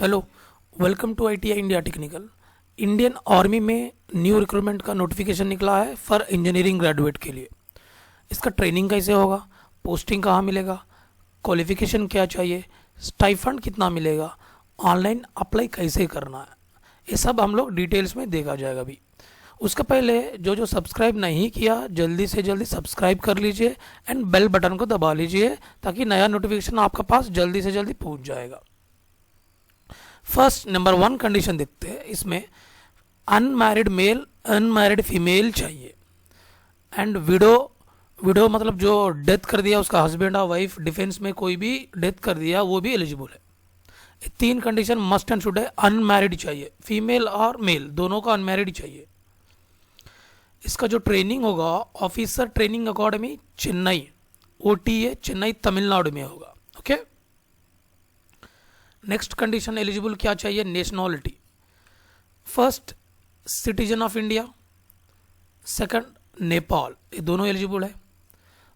Hello, welcome to ITI India technical. Indian army में new recruitment का notification निकला है फॉर इंजीनियरिंग ग्रेजुएट के लिए। इसका ट्रेनिंग कैसे होगा, पोस्टिंग कहाँ मिलेगा, क्वालिफिकेशन क्या चाहिए, स्टाइफंड कितना मिलेगा, ऑनलाइन अप्लाई कैसे करना है, ये सब हम लोग डिटेल्स में देखा जाएगा। अभी उसके पहले जो सब्सक्राइब नहीं किया जल्दी से जल्दी सब्सक्राइब कर लीजिए एंड बेल बटन को दबा लीजिए ताकि नया नोटिफिकेशन आपके पास जल्दी से जल्दी पहुंच जाएगा। फर्स्ट नंबर 1 कंडीशन देखते हैं। इसमें अनमैरिड मेल अनमैरिड फीमेल चाहिए एंड विडो मतलब जो डेथ कर दिया उसका हस्बैंड और वाइफ, डिफेंस में कोई भी डेथ कर दिया वो भी एलिजिबल है। ये 3 कंडीशन मस्ट एंड शुड है। अनमैरिड चाहिए, फीमेल और मेल दोनों का अनमैरिड चाहिए। इसका जो ट्रेनिंग होगा officer training academy Chennai, OTA Chennai Tamil Nadu में होगा। ओके। नेक्स्ट कंडीशन एलिजिबल क्या चाहिए, nationality. First citizen of India, second Nepal, ये दोनों एलिजिबल है।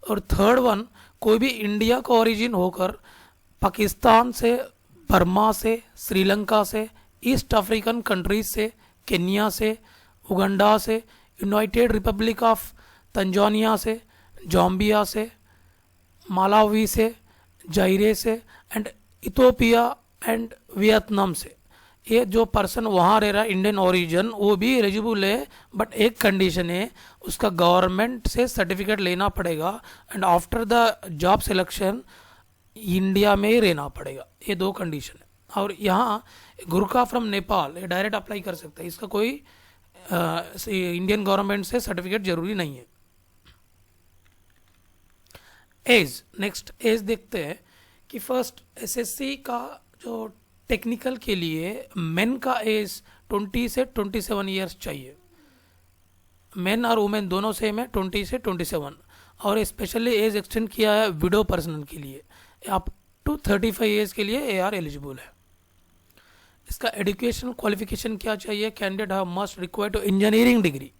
और थर्ड वन कोई भी इंडिया का ओरिजिन होकर पाकिस्तान से, बर्मा से, श्रीलंका से, ईस्ट अफ्रीकन कंट्रीज से, केन्या से, उगांडा से, यूनाइटेड रिपब्लिक ऑफ तंजानिया से, जाम्बिया से, मालावी से, जायरे से एंड इथोपिया एंड वियतनाम से, ये जो पर्सन वहाँ रह रहा है इंडियन ओरिजिन वो भी एलिजिबल है। बट एक कंडीशन है, उसका गवर्नमेंट से सर्टिफिकेट लेना पड़ेगा and after the job selection India में ही रहना पड़ेगा। ये 2 कंडीशन है। और यहाँ गुरखा फ्रॉम नेपाल ये डायरेक्ट अप्लाई कर सकता है, इसका कोई इंडियन गवर्नमेंट से सर्टिफिकेट जरूरी नहीं है। एज, नेक्स्ट एज देखते हैं कि फर्स्ट SSC का जो टेक्निकल के लिए मेन का एज 20 से 27 ईयर्स चाहिए। मेन और वुमेन दोनों सेम है, 20 से 27। और स्पेशली एज एक्सटेंड किया है विडो पर्सन के लिए, अप टू 35 ईयर्स के लिए AR एलिजिबल है। इसका एजुकेशन क्वालिफिकेशन क्या चाहिए, candidate have must require to engineering degree,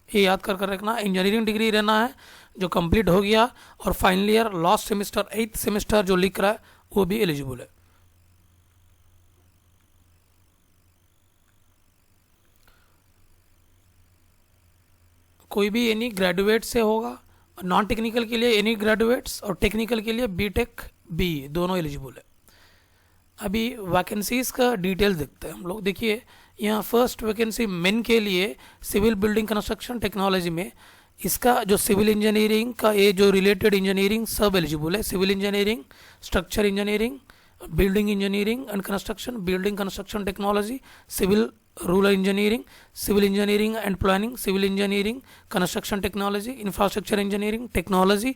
ये याद कर रखना, इंजीनियरिंग डिग्री रहना है जो कंप्लीट हो गया। और final year last semester 8th semester जो लिख रहा है वो भी एलिजिबल है। कोई भी एनी ग्रेजुएट से होगा, नॉन टेक्निकल के लिए एनी ग्रेजुएट्स और टेक्निकल के लिए BTech BE दोनों एलिजिबल है। अभी वैकेंसीज का डिटेल्स देखते हैं हम लोग। देखिए यहाँ फर्स्ट वैकेंसी मेन के लिए सिविल बिल्डिंग कंस्ट्रक्शन टेक्नोलॉजी में, इसका जो सिविल इंजीनियरिंग का ये जो रिलेटेड इंजीनियरिंग सब एलिजिबल है। Civil engineering, structure engineering, building engineering and construction, building construction technology, civil rural engineering, civil engineering and planning, civil engineering construction technology, infrastructure engineering technology,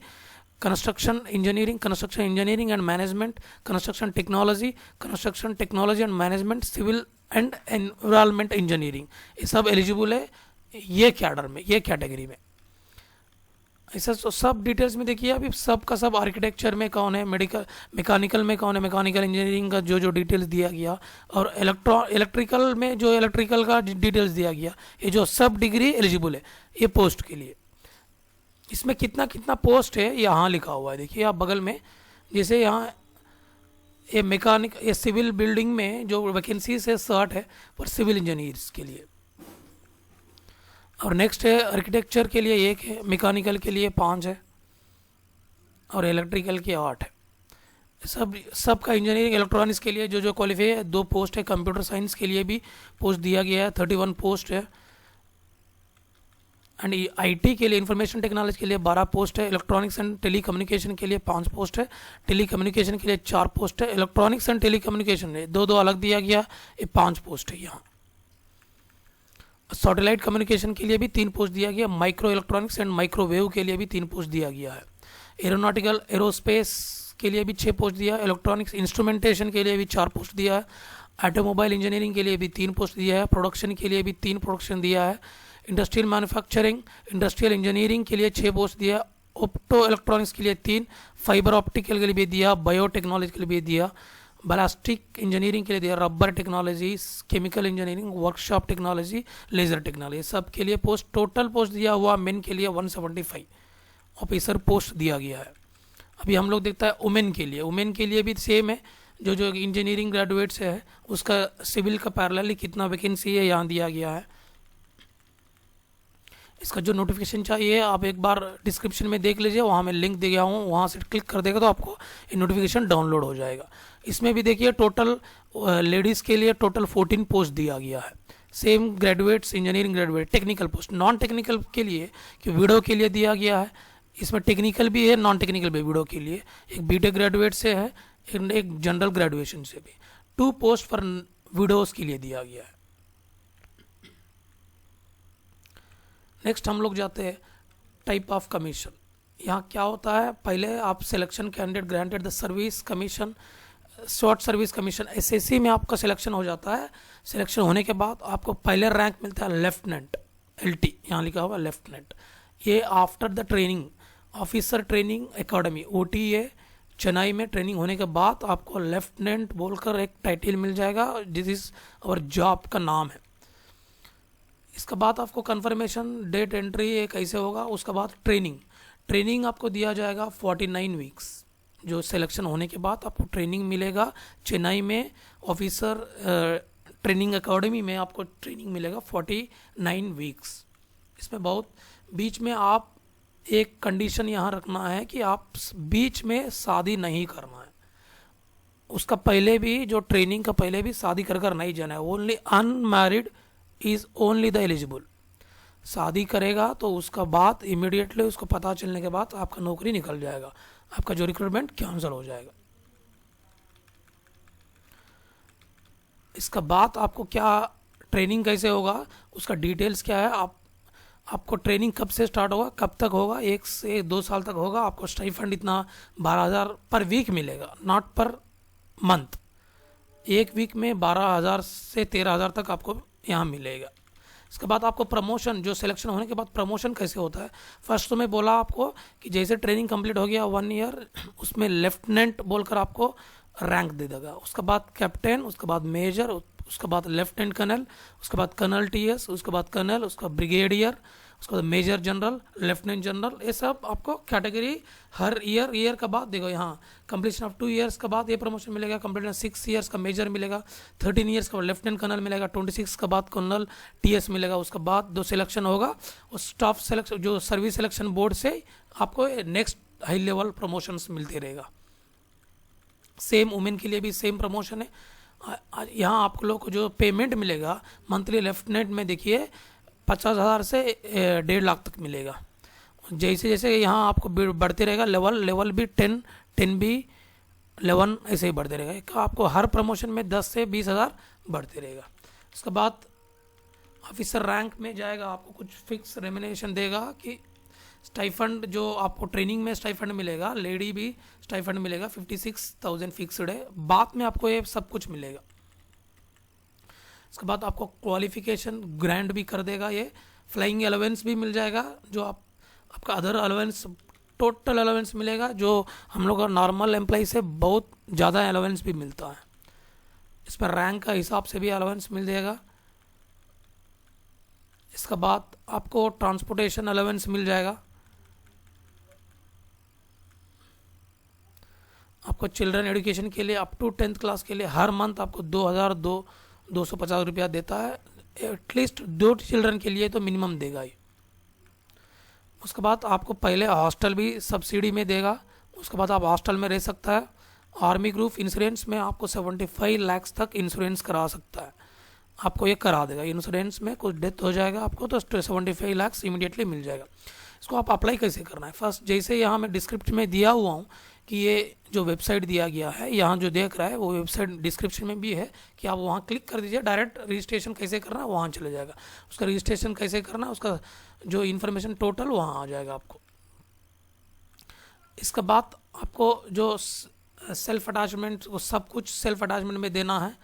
construction engineering and management, construction technology and management, civil and environment engineering, ये सब eligible है ये cadre में, ये category में। ऐसा तो सब डिटेल्स में देखिए। अभी सब का सब आर्किटेक्चर में कौन है, मैकेनिकल में कौन है, मैकेनिकल इंजीनियरिंग का जो डिटेल्स दिया गया, और इलेक्ट्रिकल में जो इलेक्ट्रिकल का डिटेल्स दिया गया, ये जो सब डिग्री एलिजिबल है ये पोस्ट के लिए। इसमें कितना कितना पोस्ट है यहाँ लिखा हुआ है, देखिए आप बगल में। जैसे यहाँ ये सिविल बिल्डिंग में जो वैकेंसीज है 60 है पर सिविल इंजीनियर्स के लिए। और नेक्स्ट है आर्किटेक्चर के लिए 1 है, मैकेनिकल के लिए 5 है और इलेक्ट्रिकल के 8 है। सब का इंजीनियरिंग इलेक्ट्रॉनिक्स के लिए जो क्वालिफाई है 2 पोस्ट है। कंप्यूटर साइंस के लिए भी पोस्ट दिया गया है, 31 पोस्ट है। एंड IT के लिए, इंफॉर्मेशन टेक्नोलॉजी के लिए 12 पोस्ट है। इलेक्ट्रॉनिक्स एंड टेलीकम्युनिकेशन के लिए 5 पोस्ट है। टेलीकम्युनिकेशन के लिए 4 पोस्ट है। इलेक्ट्रॉनिक्स एंड टेलीकम्युनिकेशन में 2 अलग दिया गया, ये 5 पोस्ट है। यहाँ सैटेलाइट कम्युनिकेशन के लिए भी 3 पोस्ट दिया गया। माइक्रो इलेक्ट्रॉनिक्स एंड माइक्रोवेव के लिए भी 3 पोस्ट दिया गया है। एरोनॉटिकल एरोस्पेस के लिए भी 6 पोस्ट दिया है। इलेक्ट्रॉनिक्स इंस्ट्रूमेंटेशन के लिए भी 4 पोस्ट दिया है। ऑटोमोबाइल इंजीनियरिंग के लिए भी 3 पोस्ट दिया है। प्रोडक्शन के लिए भी 3 प्रोडक्शन दिया है। इंडस्ट्रियल मैन्युफैक्चरिंग, इंडस्ट्रियल इंजीनियरिंग के लिए 6 पोस्ट दिया। ऑप्टो इलेक्ट्रॉनिक्स के लिए 3, फाइबर ऑप्टिकल के लिए भी दिया, बायोटेक्नोलॉजी के लिए भी दिया, प्लास्टिक इंजीनियरिंग के लिए दिया, rubber technology, chemical engineering, workshop technology, laser technology, सब के लिए पोस्ट, टोटल पोस्ट दिया हुआ मेन के लिए 175 ऑफिसर पोस्ट दिया गया है। अभी हम लोग देखता है वुमेन के लिए भी सेम है। जो जो इंजीनियरिंग ग्रेजुएट्स है उसका सिविल का पैरेलली कितना वैकेंसी है यहाँ दिया गया है। इसका जो नोटिफिकेशन चाहिए आप एक बार डिस्क्रिप्शन में देख लीजिए, वहाँ मैं लिंक दे गया हूँ, वहाँ से क्लिक कर देगा तो आपको ये नोटिफिकेशन डाउनलोड हो जाएगा। इसमें भी देखिए टोटल लेडीज़ के लिए टोटल 14 पोस्ट दिया गया है। Same graduates, engineering graduate, technical post, non technical के लिए कि वीडियो के लिए दिया गया है, इसमें टेक्निकल भी है, नॉन टेक्निकल भी वीडियो के लिए, एक बीटेक ग्रेजुएट से है, एक जनरल ग्रेजुएशन से भी। 2 पोस्ट फॉर वीडियोज़ के लिए दिया गया है। नेक्स्ट हम लोग जाते हैं टाइप ऑफ कमीशन। यहाँ क्या होता है, पहले आप selection candidate granted the service commission, short service commission, SSC में आपका सिलेक्शन हो जाता है। सिलेक्शन होने के बाद आपको पहले रैंक मिलता है लेफ्टिनेंट, एलटी यहाँ लिखा हुआ लेफ्टिनेंट। ये after the training, officer training academy OTA Chennai में ट्रेनिंग होने के बाद आपको लेफ्टिनेंट बोलकर एक टाइटल मिल जाएगा, दिस इज और जॉब का नाम है। इसके बाद आपको कंफर्मेशन डेट एंट्री ये कैसे होगा। उसके बाद ट्रेनिंग आपको दिया जाएगा 49 वीक्स। जो सिलेक्शन होने के बाद आपको ट्रेनिंग मिलेगा चेन्नई में, ऑफिसर ट्रेनिंग एकेडमी में आपको ट्रेनिंग मिलेगा 49 वीक्स। इसमें बहुत बीच में आप एक कंडीशन यहाँ रखना है कि आप बीच में शादी नहीं करना है। उसका पहले भी, जो ट्रेनिंग का पहले भी शादी कर नहीं जाना है। Only unmarried is only the eligible. शादी करेगा तो उसका बाद इमीडिएटली उसको पता चलने के बाद आपका नौकरी निकल जाएगा, आपका जो रिक्रूटमेंट कैंसिल हो जाएगा। इसका बाद आपको क्या ट्रेनिंग कैसे होगा, उसका डिटेल्स क्या है। आपको ट्रेनिंग कब से स्टार्ट होगा, कब तक होगा, 1 से 2 साल तक होगा। आपको स्टाइफंड इतना 12,000 पर वीक मिलेगा, नॉट पर मंथ। एक वीक में 12,000 से 13,000 तक आपको यहाँ मिलेगा। इसके बाद आपको प्रमोशन, जो सिलेक्शन होने के बाद प्रमोशन कैसे होता है। फर्स्ट तो मैं बोला आपको कि जैसे ट्रेनिंग कंप्लीट हो गया 1 ईयर, उसमें लेफ्टिनेंट बोलकर आपको रैंक दे देगा। उसके बाद कैप्टन, उसके बाद मेजर, उसके बाद लेफ्टिनेंट कर्नल, उसके बाद कर्नल टीएस, उसके बाद कर्नल, उसका ब्रिगेडियर, उसके बाद मेजर जनरल, लेफ्टिनेंट जनरल। ये सब आपको कैटेगरी हर ईयर का बाद देखो। यहाँ कंप्लीशन ऑफ 2 ईयर्स का बाद ये प्रमोशन मिलेगा। कंप्लीशन 6 ईयर्स का मेजर मिलेगा, 13 ईयर्स का लेफ्टिनेंट कर्नल मिलेगा, 26 का बाद कर्नल टीएस मिलेगा। उसके बाद जो सिलेक्शन होगा वो स्टाफ सिलेक्शन, जो सर्विस सिलेक्शन बोर्ड से आपको नेक्स्ट हाई लेवल प्रमोशंस मिलते रहेगा। सेम वुमेन के लिए भी सेम प्रमोशन है। यहाँ आप लोग को जो पेमेंट मिलेगा मंथली लेफ्टिनेंट में देखिए 50,000 से 1.5 लाख तक मिलेगा। जैसे जैसे यहाँ आपको बढ़ते रहेगा लेवल भी 10 भी 11 ऐसे ही बढ़ते रहेगा। आपको हर प्रमोशन में 10 से 20,000 बढ़ते रहेगा। उसके बाद ऑफिसर रैंक में जाएगा, आपको कुछ फिक्स रेम्युनरेशन देगा कि स्टाइफंड जो आपको ट्रेनिंग में स्टाइफंड मिलेगा, लेडी भी स्टाइफंड मिलेगा 56,000 फिक्स्ड है। बाद में आपको ये सब कुछ मिलेगा। इसके बाद आपको क्वालिफिकेशन ग्रांट भी कर देगा, ये फ्लाइंग अलाउंस भी मिल जाएगा। जो आपका अदर अलाउंस, टोटल अलाउंस मिलेगा, जो हम लोग का नॉर्मल एम्प्लॉय से बहुत ज़्यादा अलाउंस भी मिलता है। इस पर रैंक का हिसाब से भी अलाउंस मिल जाएगा। इसके बाद आपको ट्रांसपोर्टेशन अलाउंस मिल जाएगा। आपको चिल्ड्रन एजुकेशन के लिए अप टू 10th क्लास के लिए हर मंथ आपको 2,250 रुपया देता है। एटलीस्ट 2 चिल्ड्रन के लिए तो मिनिमम देगा ही। उसके बाद आपको पहले हॉस्टल भी सब्सिडी में देगा। उसके बाद आप हॉस्टल में रह सकता है। आर्मी ग्रुप इंश्योरेंस में आपको 75 लाख तक इंश्योरेंस करा सकता है, आपको ये करा देगा। इंश्योरेंस में कुछ डेथ हो जाएगा आपको तो 75 लाख इमीडिएटली मिल जाएगा। इसको आप अप्लाई कैसे करना है, फर्स्ट जैसे यहाँ मैं डिस्क्रिप्शन में दिया हुआ हूँ कि ये जो वेबसाइट दिया गया है, यहाँ जो देख रहा है वो वेबसाइट डिस्क्रिप्शन में भी है कि आप वहाँ क्लिक कर दीजिए। डायरेक्ट रजिस्ट्रेशन कैसे करना है वहाँ चले जाएगा। उसका रजिस्ट्रेशन कैसे करना है, उसका जो इन्फॉर्मेशन टोटल वहाँ आ जाएगा आपको। इसके बाद आपको जो सेल्फ अटैचमेंट, वो सब कुछ सेल्फ अटैचमेंट में देना है।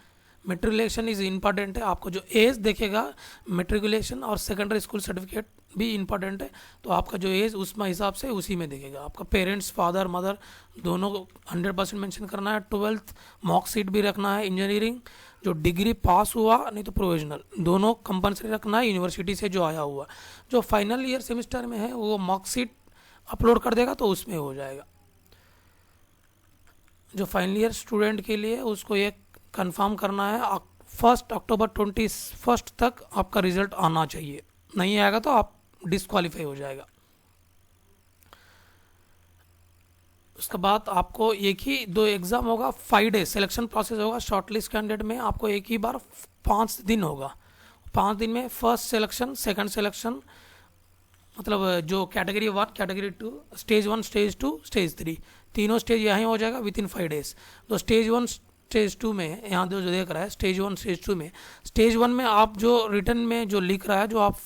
मेट्रिकुलेशन इज़ इम्पॉर्टेंट है। आपको जो एज देखेगा मेट्रिकुलेशन और सेकेंडरी स्कूल सर्टिफिकेट भी इम्पॉर्टेंट है, तो आपका जो एज उसमें हिसाब से उसी में देखेगा। आपका पेरेंट्स, फादर, मदर दोनों को 100% मेंशन करना है। 12th मार्कशीट भी रखना है। इंजीनियरिंग जो डिग्री पास हुआ नहीं तो प्रोविजनल, दोनों कंपलसरी रखना है यूनिवर्सिटी से जो आया हुआ। जो फाइनल ईयर सेमिस्टर में है वो मार्कशीट अपलोड कर देगा तो उसमें हो जाएगा। जो फाइनल ईयर स्टूडेंट के लिए उसको ये कंफर्म करना है 1 अक्टूबर 21 तक आपका रिजल्ट आना चाहिए, नहीं आएगा तो आप डिस्क्वालीफाई हो जाएगा। उसके बाद आपको एक ही 2 एग्ज़ाम होगा, 5 डेज सिलेक्शन प्रोसेस होगा। शॉर्टलिस्ट कैंडिडेट में आपको एक ही बार 5 दिन होगा। 5 दिन में फर्स्ट सिलेक्शन, सेकंड सिलेक्शन, मतलब जो category 1, category 2, stage 1, stage 2, stage 3, तीनों स्टेज यहाँ हो जाएगा विद इन 5 डेज। तो स्टेज 1 स्टेज 2 में यहाँ जो देख रहा है स्टेज 1 स्टेज 2 में, स्टेज 1 में आप जो रिटर्न में जो लिख रहा है, जो आप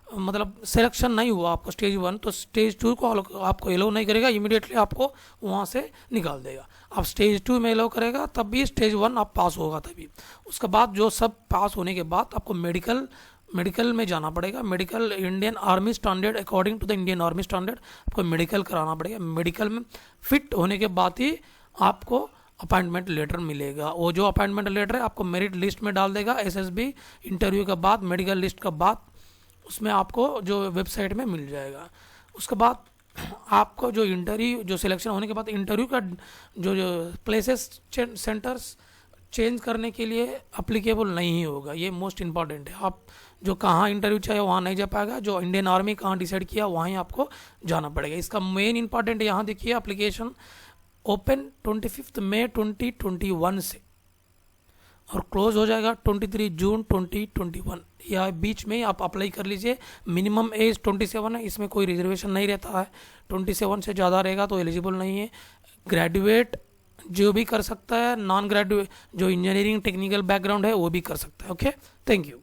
मतलब सिलेक्शन नहीं हुआ आपको स्टेज 1, तो स्टेज 2 को आपको एलो नहीं करेगा, इमीडिएटली आपको वहाँ से निकाल देगा। आप स्टेज 2 में एलो करेगा तब भी स्टेज 1 आप पास होगा तभी। उसके बाद जो सब पास होने के बाद आपको मेडिकल में जाना पड़ेगा। Medical Indian army standard, according to the Indian army standard आपको मेडिकल कराना पड़ेगा। मेडिकल में फिट होने के बाद ही आपको अपॉइंटमेंट लेटर मिलेगा। वो जो अपॉइंटमेंट लेटर है आपको मेरिट लिस्ट में डाल देगा एसएसबी इंटरव्यू के बाद, मेडिकल लिस्ट के बाद, उसमें आपको जो वेबसाइट में मिल जाएगा। उसके बाद आपको जो इंटरव्यू, जो सिलेक्शन होने के बाद इंटरव्यू का जो प्लेसेस सेंटर्स चेंज करने के लिए अप्लीकेबल नहीं होगा। ये मोस्ट इंपॉर्टेंट है। आप जो कहाँ इंटरव्यू चाहिए वहाँ नहीं जा पाएगा, जो इंडियन आर्मी कहाँ डिसाइड किया वहीं आपको जाना पड़ेगा। इसका मेन इंपॉर्टेंट यहाँ देखिए, एप्लीकेशन ओपन 25 मई 2021 से और क्लोज हो जाएगा 23 जून 2021। या बीच में आप अप्लाई कर लीजिए। मिनिमम एज 27 है, इसमें कोई रिजर्वेशन नहीं रहता है। 27 से ज़्यादा रहेगा तो एलिजिबल नहीं है। ग्रेजुएट जो भी कर सकता है, नॉन ग्रेजुएट जो इंजीनियरिंग टेक्निकल बैकग्राउंड है वो भी कर सकता है। Okay, thank you.